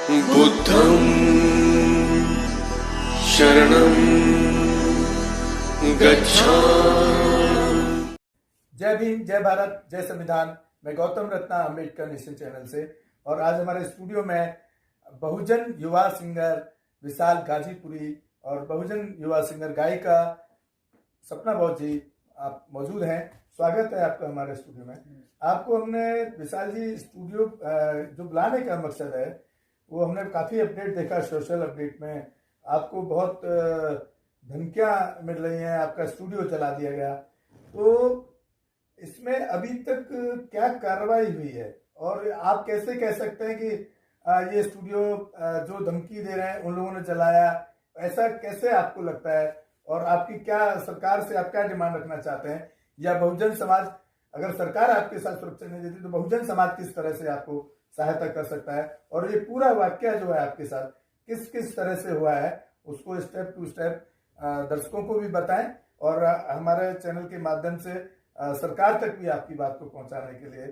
बुद्धं शरणं गच्छामि। जय भीम, जय भारत, जय संविधान। मैं गौतम रत्ना अम्बेडकर नेशन चैनल से, और आज हमारे स्टूडियो में बहुजन युवा सिंगर विशाल गाजीपुरी और बहुजन युवा सिंगर गायिका सपना बहुत जी आप मौजूद हैं। स्वागत है आपका हमारे स्टूडियो में। आपको हमने विशाल जी स्टूडियो जो बुलाने का मकसद है वो हमने काफ़ी अपडेट देखा सोशल अपडेट में। आपको बहुत धमकियां मिल रही हैं, आपका स्टूडियो चला दिया गया, तो इसमें अभी तक क्या कार्रवाई हुई है और आप कैसे कह सकते हैं कि ये स्टूडियो जो धमकी दे रहे हैं उन लोगों ने चलाया, ऐसा कैसे आपको लगता है? और आपकी क्या सरकार से आप क्या डिमांड रखना चाहते हैं, या बहुजन समाज अगर सरकार आपके साथ सुरक्षा नहीं देती तो बहुजन समाज किस तरह से आपको सहायता कर सकता है? और ये पूरा वाक्य जो है आपके साथ किस किस तरह से हुआ है उसको स्टेप टू स्टेप दर्शकों को भी बताएं, और हमारे चैनल के माध्यम से सरकार तक भी आपकी बात को पहुंचाने के लिए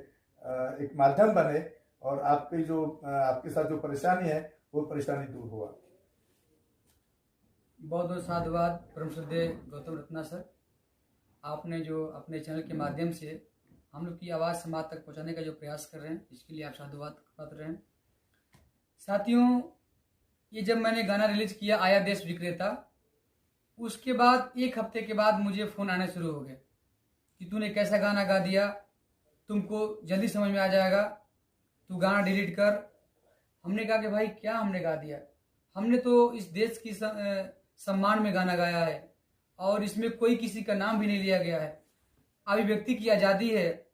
एक माध्यम बने और आपकी जो आपके साथ जो परेशानी है वो परेशानी दूर हुआ। बहुत बहुत साधुवाद परम श्रद्धेय गौतम रत्ना सर। आपने जो अपने चैनल के माध्यम से हम लोग की आवाज़ समाज तक पहुंचाने का जो प्रयास कर रहे हैं, इसके लिए आप साधुवाद पात्र रहे हैं। साथियों, ये जब मैंने गाना रिलीज किया आया देश विक्रेता, उसके बाद एक हफ्ते के बाद मुझे फ़ोन आने शुरू हो गए कि तूने कैसा गाना गा दिया, तुमको जल्दी समझ में आ जाएगा, तू गाना डिलीट कर। हमने कहा कि भाई क्या हमने गा दिया? हमने तो इस देश की सम्मान में गाना गाया है और इसमें कोई किसी का नाम भी नहीं लिया गया है। अभिव्यक्ति की आज़ादी है,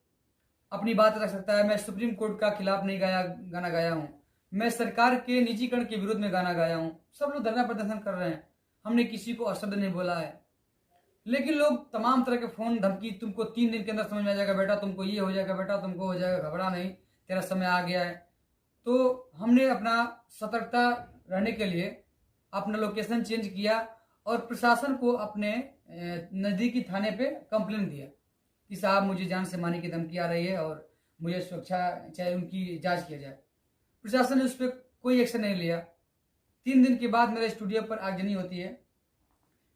अपनी बात रख सकता है। मैं सुप्रीम कोर्ट का खिलाफ नहीं गाना गाया हूँ, मैं सरकार के निजीकरण के विरुद्ध में गाना गाया हूँ। सब लोग धरना प्रदर्शन कर रहे हैं, हमने किसी को अशब्द नहीं बोला है, लेकिन लोग तमाम तरह के फ़ोन धमकी, तुमको 3 दिन के अंदर समझ में आ जाएगा बेटा, तुमको ये हो जाएगा बेटा, तुमको हो जाएगा, घबरा नहीं, तेरा समय आ गया है। तो हमने अपना सतर्कता रहने के लिए अपना लोकेशन चेंज किया और प्रशासन को अपने नज़दीकी थाने पे कंप्लेंट दिया कि साहब मुझे जान से मारने की धमकी आ रही है और मुझे सुरक्षा चाहे, उनकी जांच किया जाए। प्रशासन ने उस पर कोई एक्शन नहीं लिया। 3 दिन के बाद मेरे स्टूडियो पर आगजनी होती है,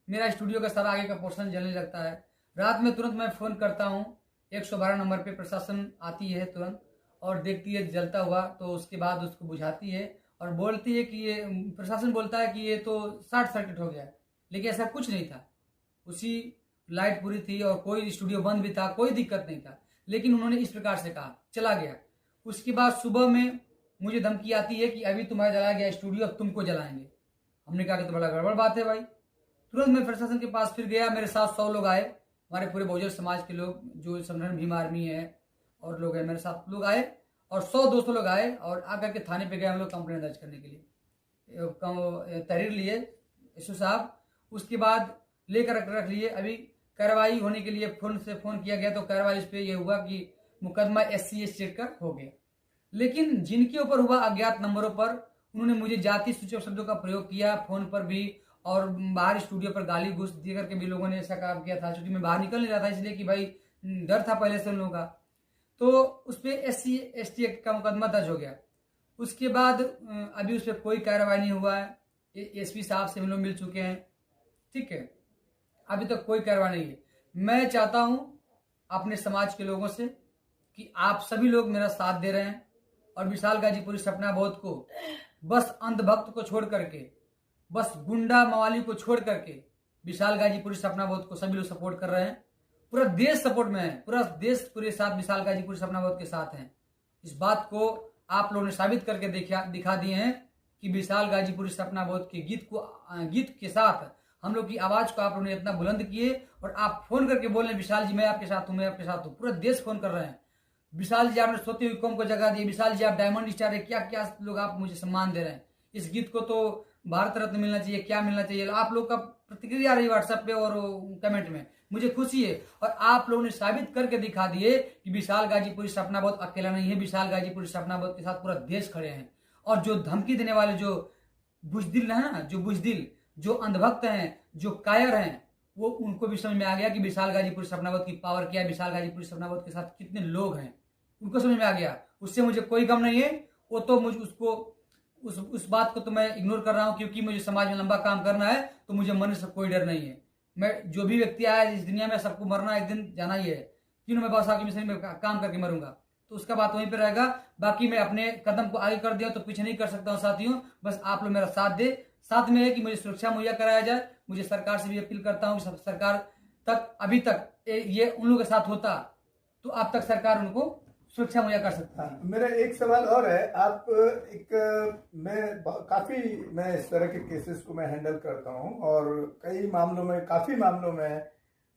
मेरा स्टूडियो का सारा आगे का पोर्शन जलने लगता है। रात में तुरंत मैं फ़ोन करता हूँ 112 नंबर पे, प्रशासन आती है तुरंत और देखती है जलता हुआ, तो उसके बाद उसको बुझाती है और बोलती है कि ये, प्रशासन बोलता है कि ये तो शॉर्ट सर्किट हो गया है, लेकिन ऐसा कुछ नहीं था। उसी लाइट पूरी थी और कोई स्टूडियो बंद भी था, कोई दिक्कत नहीं था, लेकिन उन्होंने इस प्रकार से कहा, चला गया। उसके बाद सुबह में मुझे धमकी आती है कि अभी तुम्हारा जलाया गया स्टूडियो, अब तुमको जलाएंगे। हमने कहा कि तो बड़ा गड़बड़ बात है भाई। तुरंत मैं प्रशासन के पास फिर गया, मेरे साथ 100 लोग आए, हमारे पूरे बहुजन समाज के लोग जो संगठन भीम आर्मी है और लोग हैं, मेरे साथ लोग आए और 100-200 लोग आए और आकर के थाने पे गए हम लोग कंप्लेंट दर्ज करने के लिए। तहरीर लिए एसओ साहब, उसके बाद लेकर रख लिए। अभी कार्रवाई होने के लिए फ़ोन किया गया, तो कार्रवाई इस पर यह हुआ कि मुकदमा SC स्टेट का हो गया। लेकिन जिनके ऊपर हुआ अज्ञात नंबरों पर उन्होंने मुझे जाति सूचक शब्दों का प्रयोग किया, फ़ोन पर भी और बाहर स्टूडियो पर गाली घूस दे करके भी लोगों ने ऐसा काम किया था। क्योंकि मैं बाहर निकल नहीं रहा था, इसलिए कि भाई डर था पहले से उन लोगों का। तो उस पर SC ST एक्ट का मुकदमा दर्ज हो गया। उसके बाद अभी उस पर कोई कार्रवाई नहीं हुआ है। SP साहब से हम लोग मिल चुके हैं, ठीक है, अभी तक कोई कार्रवाई नहीं है। मैं चाहता हूँ अपने समाज के लोगों से कि आप सभी लोग मेरा साथ दे रहे हैं और विशाल गाजीपुरी सपना बहुत को, बस अंधभक्त को छोड़ करके, बस गुंडा मवाली को छोड़ करके विशाल गाजीपुरी सपना बहुत को सभी लोग सपोर्ट कर रहे हैं। पूरा देश सपोर्ट में है, पूरा देश पूरे साथ विशाल गाजीपुरी सपना बहुत के साथ हैं। इस बात को आप लोगों ने साबित करके दिखा दिए हैं कि विशाल गाजीपुरी सपना बहुत के गीत के साथ हम लोग की आवाज़ को आप लोगों ने इतना बुलंद किए और आप फ़ोन करके बोल रहे हैं विशाल जी मैं आपके साथ हूँ, मैं आपके साथ हूँ। पूरा देश फ़ोन कर रहे हैं, विशाल जी आपने सोती हुई कौम को जगह दी, विशाल जी आप डायमंड स्टार है, क्या क्या लोग आप मुझे सम्मान दे रहे हैं। इस गीत को तो भारत रत्न मिलना चाहिए, क्या मिलना चाहिए। आप लोग का प्रतिक्रिया आ रही व्हाट्सएप पे और कमेंट में, मुझे खुशी है। और आप लोगों ने साबित करके दिखा दिए कि विशाल गाजीपुरी सपना बहुत अकेला नहीं है, विशाल गाजीपुरी सपना बहुत के साथ पूरा देश खड़े हैं। और जो धमकी देने वाले जो बुजदिल है ना, जो बुजदिल, जो अंधभक्त हैं, जो कायर हैं, वो उनको भी समझ में आ गया कि विशाल गाजीपुरी सपनावत की पावर क्या है, विशाल गाजीपुरी सपनावत के साथ कितने लोग हैं, उनको समझ में आ गया। उससे मुझे कोई गम नहीं है। वो तो मुझ उसको उस बात को तो मैं इग्नोर कर रहा हूँ, क्योंकि मुझे समाज में लंबा काम करना है, तो मुझे मरने से कोई डर नहीं है। मैं जो भी व्यक्ति आया इस दुनिया में, सबको मरना एक दिन जाना ही है। क्यों मैं बस आके मिशन में काम करके मरूंगा, तो उसका बात वहीं पे रहेगा। बाकी मैं अपने कदम को आगे कर दिया तो पीछे नहीं कर सकता हूँ साथियों। बस आप लोग मेरा साथ दे। साथ में है कि मुझे सुरक्षा मुहैया कराया जाए। मुझे सरकार से भी अपील करता हूँ, सरकार तक अभी तक ये उन लोगों के साथ होता तो अब तक सरकार उनको सुरक्षा मुहैया कर सकता है। हाँ, मेरा एक सवाल और है। आप मैं इस तरह के केसेस को मैं हैंडल करता हूँ, और काफी मामलों में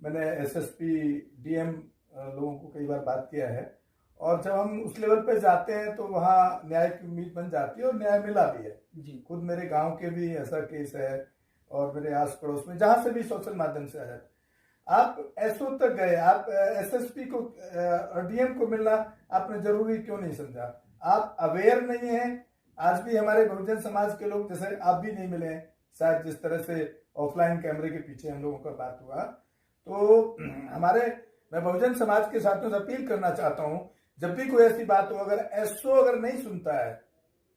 मैंने एसएसपी डीएम लोगों को कई बार बात किया है, और जब हम उस लेवल पे जाते हैं तो वहाँ न्याय की उम्मीद बन जाती है, और न्याय मिला भी है जी। खुद मेरे गांव के भी ऐसा केस है, और मेरे आस पड़ोस में जहां से भी सोशल माध्यम से आया। आप एसओ तक गए, आप एसएसपी को और डीएम को मिलना आपने जरूरी क्यों नहीं समझा? आप अवेयर नहीं हैं। आज भी हमारे बहुजन समाज के लोग, जैसे आप भी नहीं मिले हैं शायद, जिस तरह से ऑफलाइन कैमरे के पीछे हम लोगों का बात हुआ, तो मैं बहुजन समाज के साथियों से अपील करना चाहता हूं, जब भी कोई ऐसी बात हो, अगर एसओ अगर नहीं सुनता है,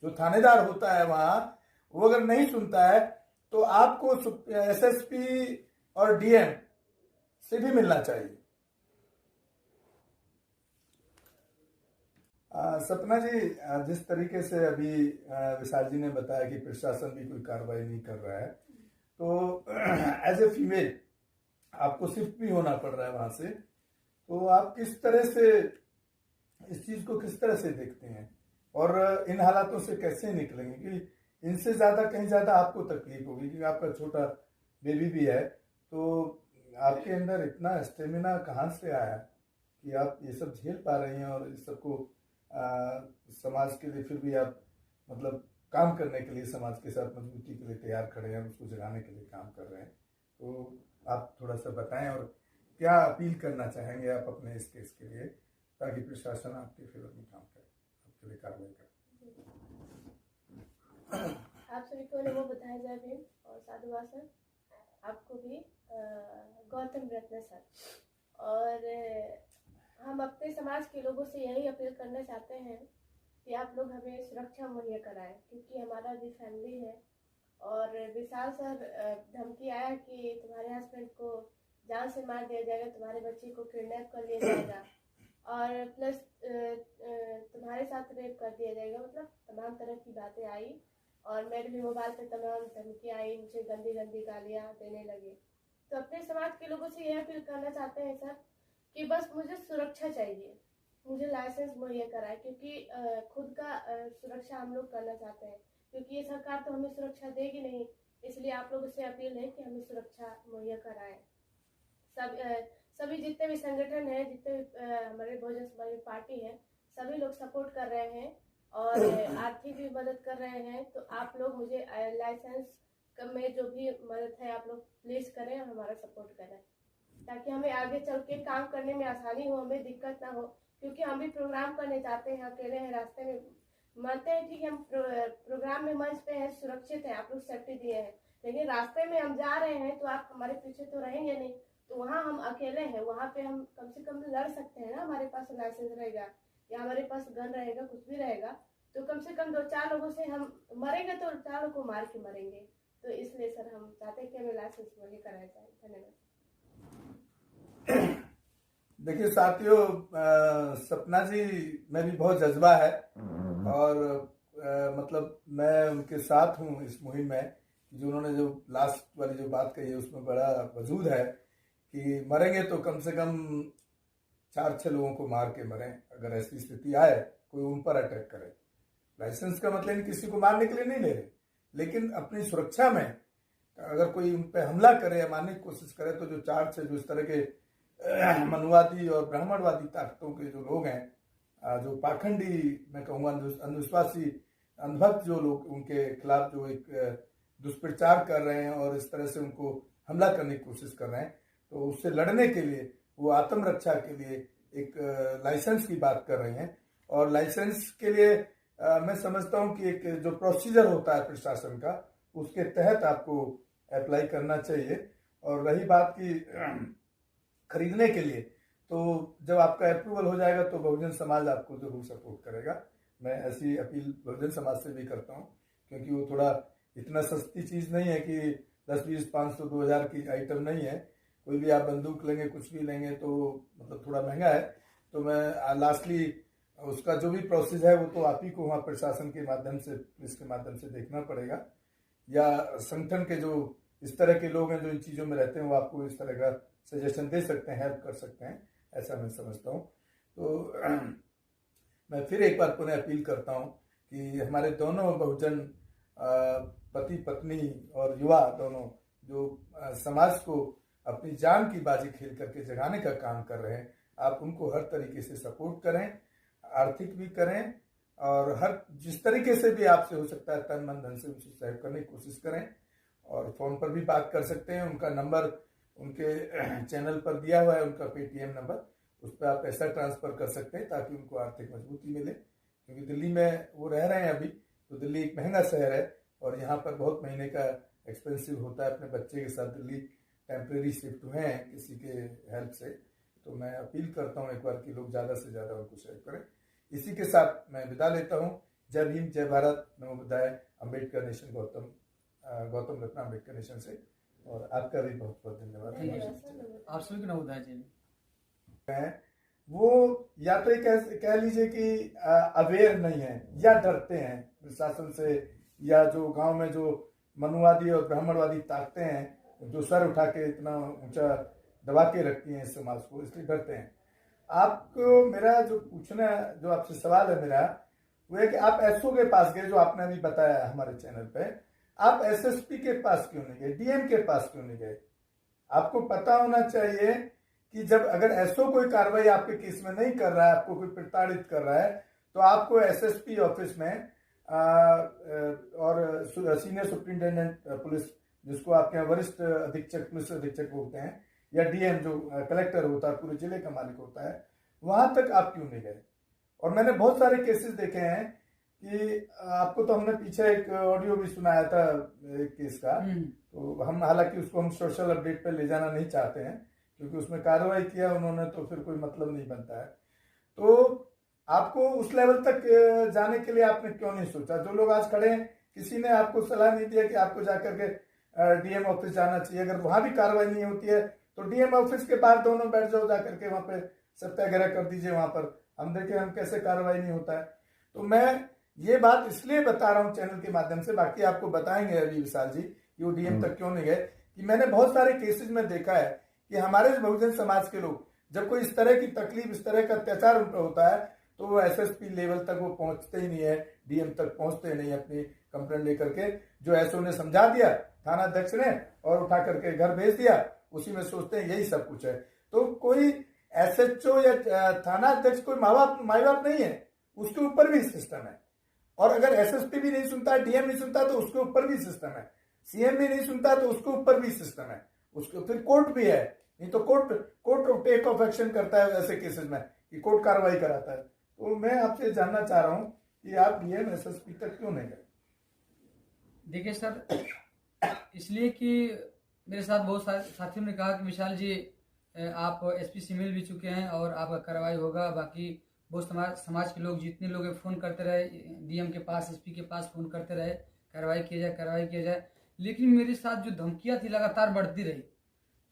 जो थानेदार होता है वहां, वो अगर नहीं सुनता है, तो आपको एसएसपी और डीएम से भी मिलना चाहिए। सपना जी, जिस तरीके से अभी विशाल जी ने बताया कि प्रशासन भी कोई कार्रवाई नहीं कर रहा है, तो एज ए फीमेल आपको शिफ्ट भी होना पड़ रहा है वहां से, तो आप किस तरह से इस चीज को किस तरह से देखते हैं, और इन हालातों से कैसे निकलेंगे? कि इनसे कहीं ज्यादा आपको तकलीफ होगी, क्योंकि आपका छोटा बेबी भी है, तो आपके अंदर इतना स्टेमिना कहाँ से आया कि आप ये सब झेल पा रही हैं, और इस सबको समाज के लिए फिर भी आप मतलब काम करने के लिए, समाज के साथ मजबूती के लिए तैयार खड़े हैं, उसको जगाने के लिए काम कर रहे हैं। तो आप थोड़ा सा बताएं, और क्या अपील करना चाहेंगे आप अपने इस केस के लिए, ताकि प्रशासन आपके फेवर में काम करे, आपके लिए कार्रवाई करे। आप सभी को नमो बताया जाए भी, और साधुवाद सर, आपको भी गौतम रत्न सर। और हम अपने समाज के लोगों से यही अपील करना चाहते हैं कि आप लोग हमें सुरक्षा मुहैया कराएं, क्योंकि हमारा भी फैमिली है। और विशाल सर धमकी आया कि तुम्हारे हस्बैंड को जान से मार दिया जाएगा, तुम्हारे बच्चे को किडनैप कर लिया जाएगा, और प्लस तुम्हारे साथ रेप कर दिया जाएगा। मतलब तमाम तरह की बातें आई, और मेरे भी मोबाइल पे तमाम धमकी आई, मुझे गंदी गंदी गालियाँ देने लगे। तो अपने समाज के लोगों से यह अपील करना चाहते हैं सर कि बस मुझे सुरक्षा चाहिए, मुझे लाइसेंस मुहैया कराए, क्योंकि खुद का सुरक्षा हम लोग करना चाहते हैं, क्योंकि ये सरकार तो हमें सुरक्षा देगी नहीं। इसलिए आप लोगों से अपील है कि हमें सुरक्षा मुहैया कराएं। सभी जितने भी संगठन हैं, जितने भी हमारे बहुजन समाज पार्टी है, सभी लोग सपोर्ट कर रहे हैं और आर्थिक भी मदद कर रहे हैं। तो आप लोग मुझे लाइसेंस में जो भी मदद है आप लोग प्लीज करें और हमारा सपोर्ट करें, ताकि हमें आगे चल के काम करने में आसानी हो, हमें दिक्कत ना हो। क्योंकि हम भी प्रोग्राम करने जाते हैं, अकेले हैं, रास्ते में मानते हैं ठीक है हम प्रोग्राम में मंच पे हैं, सुरक्षित है, आप लोग सेफ्टी दिए हैं, लेकिन रास्ते में हम जा रहे हैं तो आप हमारे पीछे तो रहेंगे नहीं। तो वहाँ हम अकेले हैं, वहाँ पे हम कम से कम लड़ सकते हैं ना, हमारे पास लाइसेंस रहेगा या हमारे पास गन रहेगा, कुछ भी रहेगा, तो कम से कम 2-4 लोगों से हम मरेंगे तो 4 लोगों को मार के मरेंगे। तो इसलिए सर हम चाहते हैं कि हमें लाइसेंस मुहैया कराया जाए। धन्यवाद। देखिए साथियों, सपना जी में भी बहुत जज्बा है, और मतलब मैं उनके साथ हूँ इस मुहिम में। जो उन्होंने जो लास्ट वाली जो बात कही है उसमें बड़ा वजूद है कि मरेंगे तो कम से कम 4-6 लोगों को मार के मरें, अगर ऐसी स्थिति आए कोई उन पर अटैक करे। लाइसेंस का मतलब किसी को मारने के लिए नहीं ले रहे, लेकिन अपनी सुरक्षा में अगर कोई उन पर हमला करे या मारने की कोशिश करे, तो जो 4-6 जो इस तरह के मनुवादी और ब्राह्मणवादी ताकतों के जो लोग हैं, जो पाखंडी मैं कहूँगा अंधविश्वासी अंधभक्त जो लोग, उनके खिलाफ जो एक दुष्प्रचार कर रहे हैं और इस तरह से उनको हमला करने की कोशिश कर रहे हैं, तो उससे लड़ने के लिए वो आत्मरक्षा के लिए एक लाइसेंस की बात कर रहे हैं। और लाइसेंस के लिए मैं समझता हूं कि एक जो प्रोसीजर होता है प्रशासन का, उसके तहत आपको अप्लाई करना चाहिए। और रही बात की खरीदने के लिए, तो जब आपका अप्रूवल हो जाएगा तो बहुजन समाज आपको जरूर सपोर्ट करेगा। मैं ऐसी अपील बहुजन समाज से भी करता हूं क्योंकि वो थोड़ा इतना सस्ती चीज़ नहीं है कि 10, 20, 500, 2000 की आइटम नहीं है। कोई भी आप बंदूक लेंगे, कुछ भी लेंगे तो मतलब थोड़ा महंगा है। तो मैं लास्टली उसका जो भी प्रोसेस है वो तो आप ही को वहाँ प्रशासन के माध्यम से, पुलिस के माध्यम से देखना पड़ेगा, या संगठन के जो इस तरह के लोग हैं जो इन चीज़ों में रहते हैं वो आपको इस तरह का सजेशन दे सकते हैं, हेल्प कर सकते हैं, ऐसा मैं समझता हूँ। तो मैं फिर एक बार पुनः अपील करता हूँ कि हमारे दोनों बहुजन पति पत्नी और युवा दोनों जो समाज को अपनी जान की बाजी खेल करके जगाने का काम कर रहे हैं, आप उनको हर तरीके से सपोर्ट करें, आर्थिक भी करें, और हर जिस तरीके से भी आपसे हो सकता है तन मन धन से उनसे सहयोग करने की कोशिश करें। और फ़ोन पर भी बात कर सकते हैं, उनका नंबर उनके चैनल पर दिया हुआ है, उनका पेटीएम नंबर, उस पर आप पैसा ट्रांसफ़र कर सकते हैं ताकि उनको आर्थिक मजबूती मिले। क्योंकि दिल्ली में वो रह रहे हैं अभी, तो दिल्ली एक महंगा शहर है और यहाँ पर बहुत महीने का एक्सपेंसिव होता है। अपने बच्चे के साथ दिल्ली टेम्प्रेरी शिफ्ट हुए हैं किसी के हेल्प से, तो मैं अपील करता हूँ एक बार कि लोग ज़्यादा से ज़्यादा उनको सहयोग करें। इसी के साथ मैं विदा लेता हूँ। जय भीम, जय भारत, नमो बुद्धाय, अम्बेडकर नेशन, गौतम रत्ना अम्बेडकर नेशन से। और आपका भी बहुत बहुत धन्यवाद। आप सभी को नमो बुद्धाय जी। वो या तो कह लीजिए कि अवेयर नहीं है या डरते हैं प्रशासन से, या जो गांव में जो मनुवादी और ब्राह्मणवादी ताकतें हैं जो सर उठा के इतना ऊंचा दबा के रखती हैं इस समाज को, इसलिए डरते हैं। आपको मेरा जो पूछना, जो आपसे सवाल है मेरा, वो है कि आप एसओ के पास गए, जो आपने अभी बताया हमारे चैनल पे, आप एसएसपी के पास क्यों नहीं गए, डीएम के पास क्यों नहीं गए? आपको पता होना चाहिए कि जब अगर एसओ कोई कार्रवाई आपके केस में नहीं कर रहा है, आपको कोई प्रताड़ित कर रहा है, तो आपको एसएसपी ऑफिस में और सीनियर सुप्रिंटेंडेंट पुलिस, जिसको आपके यहाँ वरिष्ठ अधीक्षक, पुलिस अधीक्षक बोलते हैं, या डीएम जो कलेक्टर होता है, पूरे जिले का मालिक होता है, वहां तक आप क्यों नहीं गए? और मैंने बहुत सारे केसेस देखे हैं कि आपको तो हमने पीछे एक ऑडियो भी सुनाया था एक केस का, तो हम हालांकि उसको हम सोशल अपडेट पे ले जाना नहीं चाहते हैं क्योंकि उसमें कार्रवाई किया उन्होंने तो फिर कोई मतलब नहीं बनता है। तो आपको उस लेवल तक जाने के लिए आपने क्यों नहीं सोचा? जो लोग आज खड़े हैं, किसी ने आपको सलाह नहीं दिया कि आपको जाकर के डीएम ऑफिस जाना चाहिए? अगर वहां भी कार्रवाई नहीं होती है तो डीएम ऑफिस के बाहर दोनों बैठ जाओ, जाकर के वहां पे सत्याग्रह कर दीजिए, वहां पर हम देखें हम कैसे कार्रवाई नहीं होता है। तो मैं ये बात इसलिए बता रहा हूँ चैनल के माध्यम से, बाकी आपको बताएंगे अभी विशाल जी कि वो डीएम तक क्यों नहीं गए, कि मैंने बहुत सारे केसेज में देखा है कि हमारे बहुजन समाज के लोग जब कोई इस तरह की तकलीफ, इस तरह का अत्याचार उन पर होता है, तो वो एसएसपी लेवल तक वो पहुंचते ही नहीं है, डीएम तक पहुंचते नहीं अपनी कंप्लेंट लेकर के। जो एसओ ने समझा दिया थाना अध्यक्ष ने और उठा करके घर भेज दिया, उसी में सोचते हैं यही सब कुछ है। तो कोई एसएचओ या थाना अध्यक्ष कोई माई बाप नहीं है, उसके ऊपर भी सिस्टम है। और अगर एसएसपी भी नहीं सुनता, डीएम नहीं सुनता, तो उसके ऊपर भी सिस्टम है। सीएम भी नहीं सुनता तो उसके ऊपर भी सिस्टम है। उसके फिर कोर्ट भी है, नहीं तो कोर्ट टेक ऑफ एक्शन करता है ऐसे केसेस में, कि कोर्ट कार्रवाई कराता है। तो मैं आपसे जानना चाह रहा हूं कि आप डीएम एसएसपी तक क्यों नहीं गए? देखिए सर, इसलिए कि मेरे साथ बहुत सारे साथियों ने कहा कि विशाल जी आप एसपी से मिल भी चुके हैं और आपका कार्रवाई होगा। बाकी बहुत समाज के लोग, जितने लोग फ़ोन करते रहे डीएम के पास, एसपी के पास फ़ोन करते रहे, कार्रवाई किया जाए। लेकिन मेरे साथ जो धमकियां थी लगातार बढ़ती रही,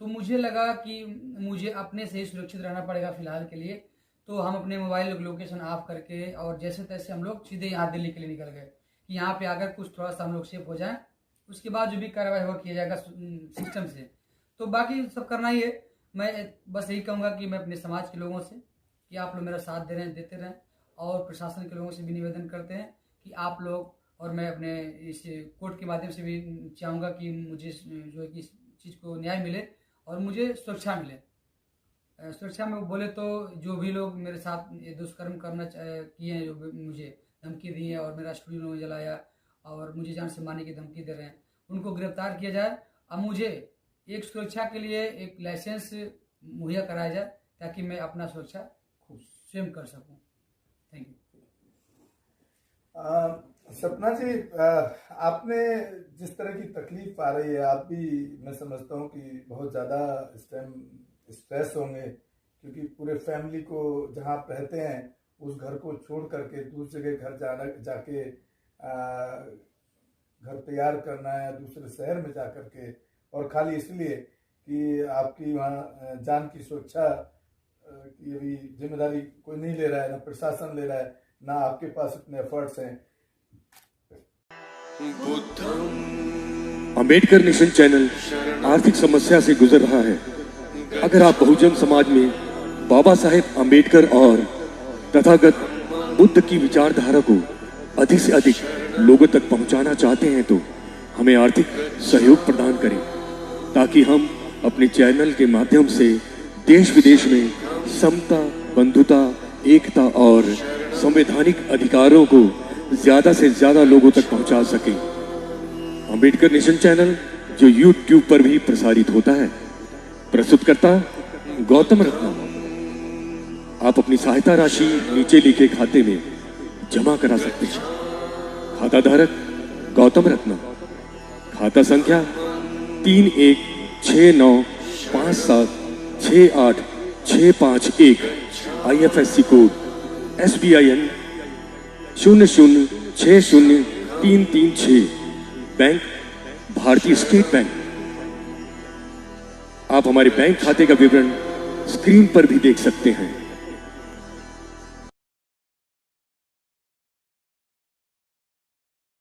तो मुझे लगा कि मुझे अपने से ही सुरक्षित रहना पड़ेगा फिलहाल के लिए। तो हम अपने मोबाइल लोकेशन ऑफ करके और जैसे तैसे हम लोग सीधे यहाँ दिल्ली के लिए निकल गए कि यहाँ पे आकर कुछ थोड़ा सा हम लोग सेफ हो जाएं, उसके बाद जो भी कार्रवाई हो किया जाएगा सिस्टम से। तो बाकी सब करना ही है। मैं बस यही कहूँगा कि मैं अपने समाज के लोगों से कि आप लोग मेरा साथ दे रहे हैं, देते रहें, और प्रशासन के लोगों से भी निवेदन करते हैं कि आप लोग, और मैं अपने इस कोर्ट के माध्यम से भी चाहूँगा कि मुझे जो है कि इस चीज़ को न्याय मिले और मुझे सुरक्षा मिले। सुरक्षा में बोले तो जो भी लोग मेरे साथ ये दुष्कर्म करना किए हैं, जो मुझे धमकी दी है और मेरा स्टूडियो में जलाया और मुझे जान से मारने की धमकी दे रहे हैं, उनको गिरफ्तार किया जाए। अब मुझे एक सुरक्षा के लिए एक लाइसेंस मुहैया कराया जाए ताकि मैं अपना सुरक्षा खुद स्वयं कर सकूं। Thank you. सपना जी, आपने जिस तरह की तकलीफ आ रही है, आप भी, मैं समझता हूँ कि बहुत ज़्यादा इस टाइम स्ट्रेस होंगे, क्योंकि पूरे फैमिली को जहाँ आप रहते हैं उस घर को छोड़ करके दूसरी जगह घर जाके घर तैयार करना है दूसरे शहर में जा कर के, और खाली इसलिए कि आपकी वहाँ जान की सुरक्षा की अभी जिम्मेदारी कोई नहीं ले रहा है, ना प्रशासन ले रहा है, ना आपके पास इतने एफर्ट्स हैं। बुद्धं अंबेडकर नेशन चैनल आर्थिक समस्या से गुजर रहा है। अगर आप बहुजन समाज में बाबा साहेब अंबेडकर और तथागत बुद्ध की विचारधारा को अधिक से अधिक लोगों तक पहुंचाना चाहते हैं तो हमें आर्थिक सहयोग प्रदान करें, ताकि हम अपने चैनल के माध्यम से देश विदेश में समता, बंधुता, एकता और संवैधानिक अधिकारों को ज्यादा से ज्यादा लोगों तक पहुंचा सकें। अंबेडकर नेशन चैनल जो YouTube पर भी प्रसारित होता है, प्रस्तुतकर्ता गौतम रत्ना। आप अपनी सहायता राशि नीचे लिखे खाते में जमा करा सकते हैं। खाता धारक गौतम रत्ना, खाता संख्या 3169576865 IFSC कोड SBIN 0060336, बैंक भारतीय स्टेट बैंक। आप हमारे बैंक खाते का विवरण स्क्रीन पर भी देख सकते हैं।